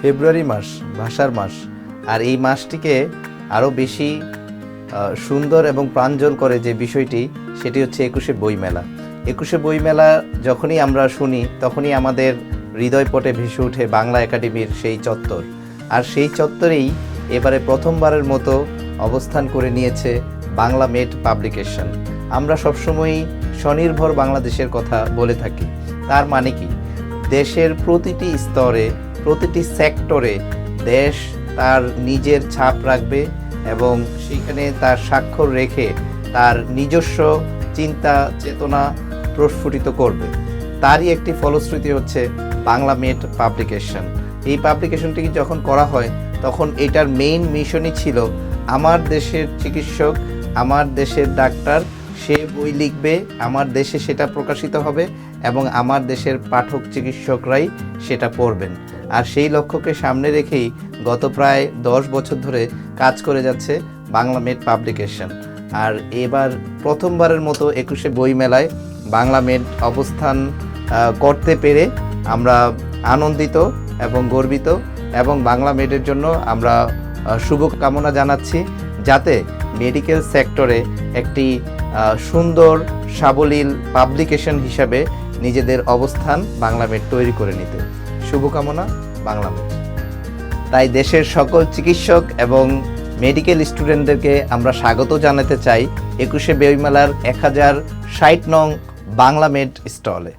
ফেব্রুয়ারি মাস ভাষার মাস, আর এই মাসটিকে আরও বেশি সুন্দর এবং প্রাঞ্জল করে যে বিষয়টি, সেটি হচ্ছে 21শে বইমেলা। 21শে বইমেলা যখনই আমরা শুনি তখনই আমাদের হৃদয়পটে ভেসে ওঠে বাংলা একাডেমির সেই চত্বর। আর সেই চত্বরেই এবারে প্রথমবারের মতো অবস্থান করে নিয়েছে বাংলা মেড পাবলিকেশন। আমরা সবসময়ই স্বনির্ভর বাংলাদেশের কথা বলে থাকি। তার মানে কি, দেশের প্রতিটি স্তরে, প্রতিটি সেক্টরে দেশ তার নিজের ছাপ রাখবে এবং সেখানে তার স্বাক্ষর রেখে তার নিজস্ব চিন্তা চেতনা প্রস্ফুটিত করবে। তারই একটি ফলশ্রুতি হচ্ছে বাংলা মেড পাবলিকেশন। এই পাবলিকেশনটি যখন করা হয় তখন এটার মেইন মিশনই ছিল আমার দেশের চিকিৎসক, আমার দেশের ডাক্তার, সে বই লিখবে, আমার দেশে সেটা প্রকাশিত হবে এবং আমার দেশের পাঠক চিকিৎসকরাই সেটা পড়বেন। আর সেই লক্ষ্যকে সামনে রেখেই গত প্রায় 10 বছর ধরে কাজ করে যাচ্ছে বাংলা মেড পাবলিকেশন। আর এবার প্রথমবারের মতো 21শে বইমেলায় বাংলা মেড অবস্থান করতে পেরে আমরা আনন্দিত এবং গর্বিত, এবং বাংলা মেডের জন্য আমরা শুভকামনা জানাচ্ছি যাতে মেডিকেল সেক্টরে একটি সুন্দর সাবলীল পাবলিকেশন হিসাবে নিজেদের অবস্থান বাংলা মেড তৈরি করে নিতে। শুভকামনা বাংলা মেড। তাই দেশের সকল চিকিৎসক এবং মেডিকেল স্টুডেন্টদেরকে আমরা স্বাগত জানাতে চাই 21শে বইমেলার 1060 নং বাংলা মেড স্টলে।